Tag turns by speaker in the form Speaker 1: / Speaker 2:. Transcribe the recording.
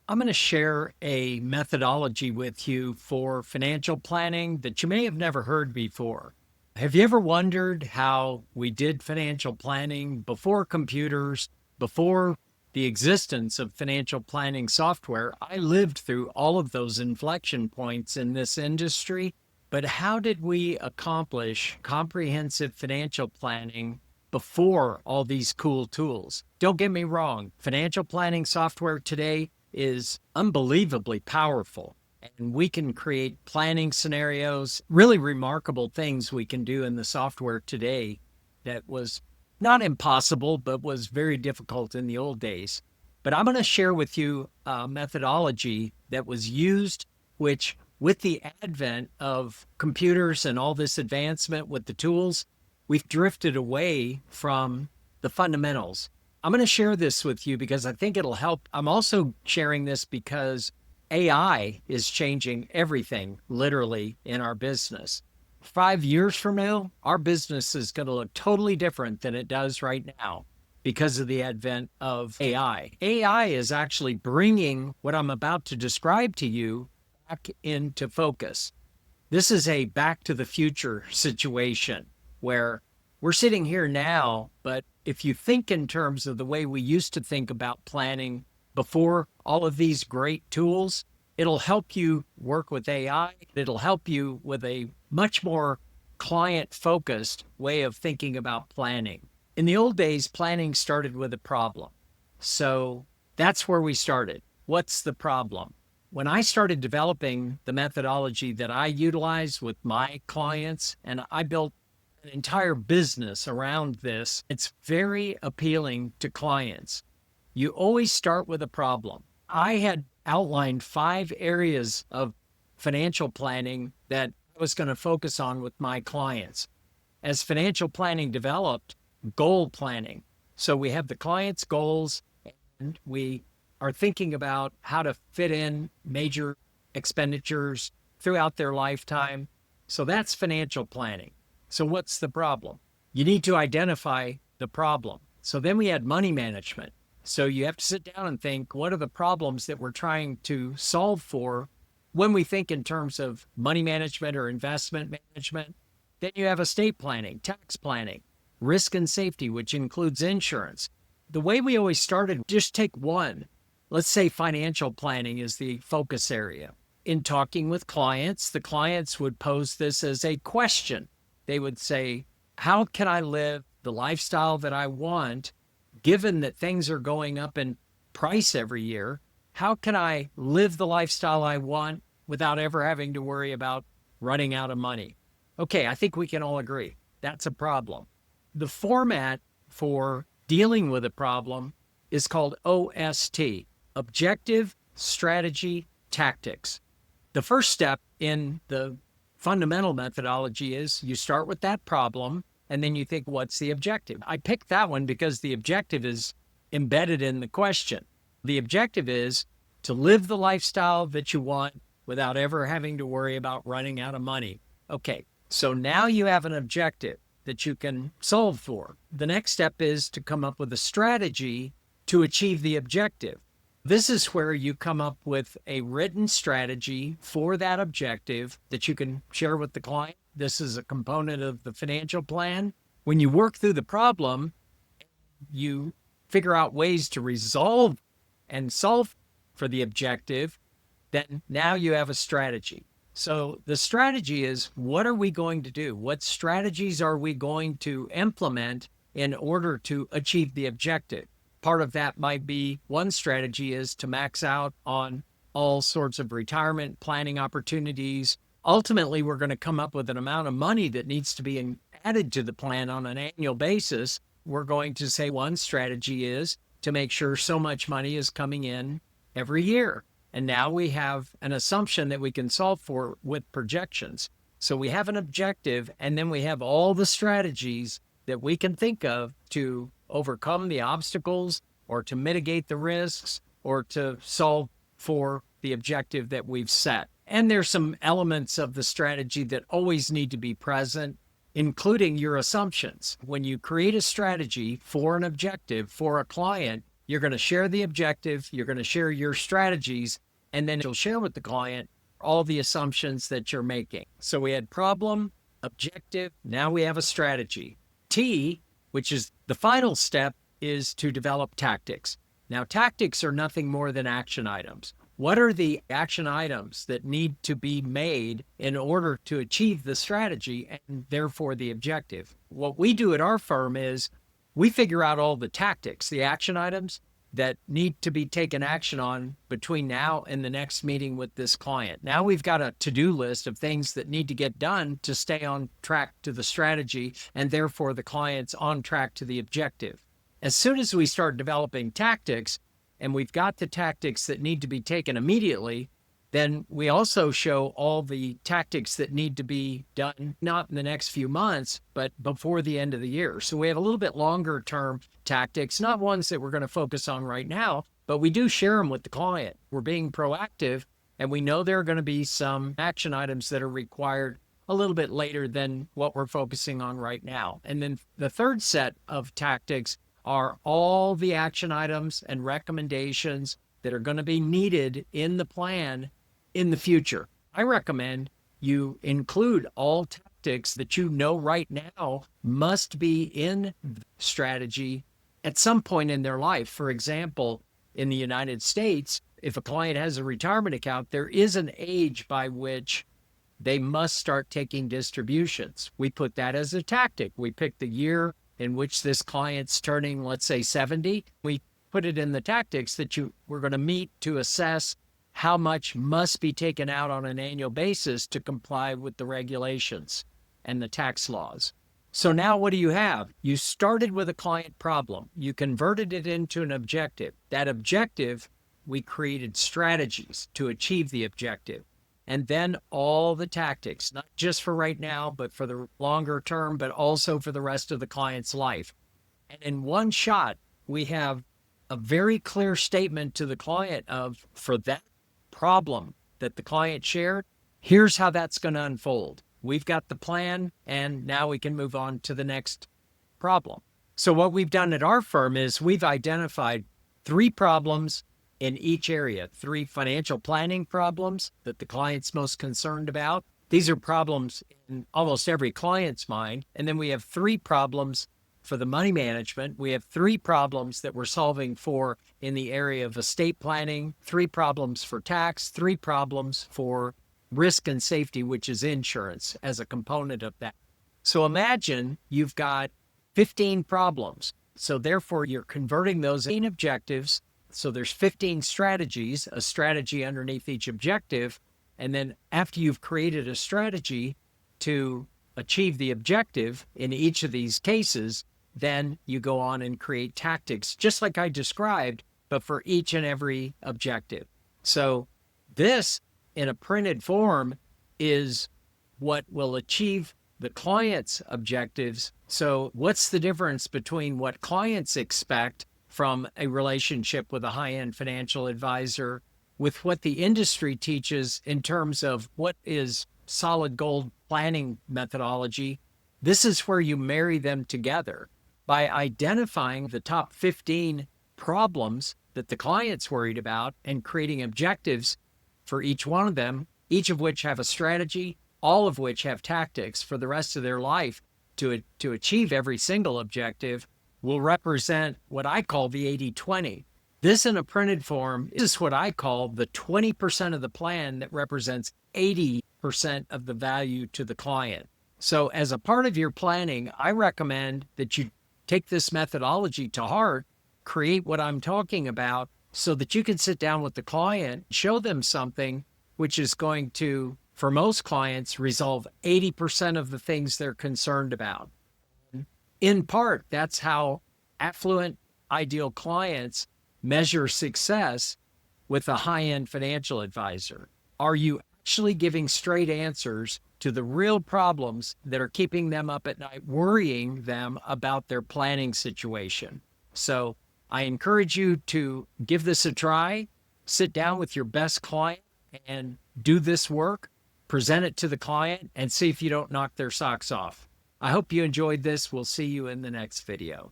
Speaker 1: I'm going to share a methodology with you for financial planning that you may have never heard before. Have you ever wondered how we did financial planning before computers, before the existence of financial planning software? I lived through all of those inflection points in this industry, but how did we accomplish comprehensive financial planning before all these cool tools? Don't get me wrong, financial planning software today is unbelievably powerful. And we can create planning scenarios, really remarkable things we can do in the software today that was not impossible, but was very difficult in the old days. But I'm going to share with you a methodology that was used, which, with the advent of computers and all this advancement with the tools, we've drifted away from the fundamentals. I'm going to share this with you because I think it'll help. I'm also sharing this because AI is changing everything literally in our business. 5 years from now, our business is going to look totally different than it does right now because of the advent of AI. AI is actually bringing what I'm about to describe to you back into focus. This is a back to the future situation where we're sitting here now, but if you think in terms of the way we used to think about planning before all of these great tools, it'll help you work with AI. It'll help you with a much more client focused way of thinking about planning. In the old days, planning started with a problem. So that's where we started. What's the problem? When I started developing the methodology that I utilize with my clients, and I built an entire business around this, it's very appealing to clients. You always start with a problem. I had outlined 5 areas of financial planning that I was going to focus on with my clients. As financial planning developed, goal planning. So we have the client's goals and we are thinking about how to fit in major expenditures throughout their lifetime. So that's financial planning. So what's the problem? You need to identify the problem. So then we had money management. So you have to sit down and think, what are the problems that we're trying to solve for when we think in terms of money management or investment management? Then you have estate planning, tax planning, risk and safety, which includes insurance. The way we always started, just take one. Let's say financial planning is the focus area. In talking with clients, the clients would pose this as a question. They would say, how can I live the lifestyle that I want, given that things are going up in price every year? How can I live the lifestyle I want without ever having to worry about running out of money? Okay, I think we can all agree that's a problem. The format for dealing with a problem is called OST, Objective, Strategy, Tactics. The first step in the fundamental methodology is you start with that problem and then you think, what's the objective? I picked that one because the objective is embedded in the question. The objective is to live the lifestyle that you want without ever having to worry about running out of money. Okay, so now you have an objective that you can solve for. The next step is to come up with a strategy to achieve the objective. This is where you come up with a written strategy for that objective that you can share with the client. This is a component of the financial plan. When you work through the problem, you figure out ways to resolve and solve for the objective, then now you have a strategy. So the strategy is, what are we going to do? What strategies are we going to implement in order to achieve the objective? Part of that might be, one strategy is to max out on all sorts of retirement planning opportunities. Ultimately, we're going to come up with an amount of money that needs to be added to the plan on an annual basis. We're going to say one strategy is to make sure so much money is coming in every year. And now we have an assumption that we can solve for with projections. So we have an objective, and then we have all the strategies that we can think of to overcome the obstacles or to mitigate the risks or to solve for the objective that we've set. And there's some elements of the strategy that always need to be present, including your assumptions. When you create a strategy for an objective for a client, You're going to share the objective, you're going to share your strategies, and then you'll share with the client all the assumptions that you're making. So we had problem, objective, now we have a strategy. T, which is the final step, is to develop tactics. Now, tactics are nothing more than action items. What are the action items that need to be made in order to achieve the strategy and therefore the objective? What we do at our firm is we figure out all the tactics, the action items that need to be taken action on between now and the next meeting with this client. Now we've got a to-do list of things that need to get done to stay on track to the strategy and therefore the client's on track to the objective. As soon as we start developing tactics and we've got the tactics that need to be taken immediately, then we also show all the tactics that need to be done, not in the next few months, but before the end of the year. So we have a little bit longer term tactics, not ones that we're going to focus on right now, but we do share them with the client. We're being proactive, and we know there are going to be some action items that are required a little bit later than what we're focusing on right now. And then the third set of tactics are all the action items and recommendations that are going to be needed in the plan in the future. I recommend you include all tactics that you know right now must be in the strategy at some point in their life. For example, in the United States, if a client has a retirement account, there is an age by which they must start taking distributions. We put that as a tactic. We pick the year in which this client's turning, let's say 70. We put it in the tactics that we're going to meet to assess how much must be taken out on an annual basis to comply with the regulations and the tax laws. So now what do you have? You started with a client problem. You converted it into an objective. That objective, we created strategies to achieve the objective. And then all the tactics, not just for right now, but for the longer term, but also for the rest of the client's life. And in one shot, we have a very clear statement to the client of, for that problem that the client shared, here's how that's going to unfold. We've got the plan, and now we can move on to the next problem. So what we've done at our firm is we've identified 3 problems in each area, 3 financial planning problems that the client's most concerned about. These are problems in almost every client's mind. And then we have 3 problems for the money management. We have 3 problems that we're solving for in the area of estate planning, 3 problems for tax, 3 problems for risk and safety, which is insurance as a component of that. So imagine you've got 15 problems. So therefore you're converting those 15 objectives. So there's 15 strategies, a strategy underneath each objective. And then after you've created a strategy to achieve the objective in each of these cases, then you go on and create tactics, just like I described, but for each and every objective. So this, in a printed form, is what will achieve the client's objectives. So what's the difference between what clients expect from a relationship with a high-end financial advisor with what the industry teaches in terms of what is solid gold planning methodology? This is where you marry them together by identifying the top 15 problems that the client's worried about and creating objectives for each one of them, each of which have a strategy, all of which have tactics for the rest of their life to achieve every single objective, will represent what I call the 80-20. This in a printed form is what I call the 20% of the plan that represents 80% of the value to the client. So as a part of your planning, I recommend that you take this methodology to heart, create what I'm talking about so that you can sit down with the client, show them something which is going to, for most clients, resolve 80% of the things they're concerned about. In part, that's how affluent, ideal clients measure success with a high-end financial advisor. Are you actually giving straight answers to the real problems that are keeping them up at night, worrying them about their planning situation? So I encourage you to give this a try, sit down with your best client and do this work, present it to the client, and see if you don't knock their socks off. I hope you enjoyed this. We'll see you in the next video.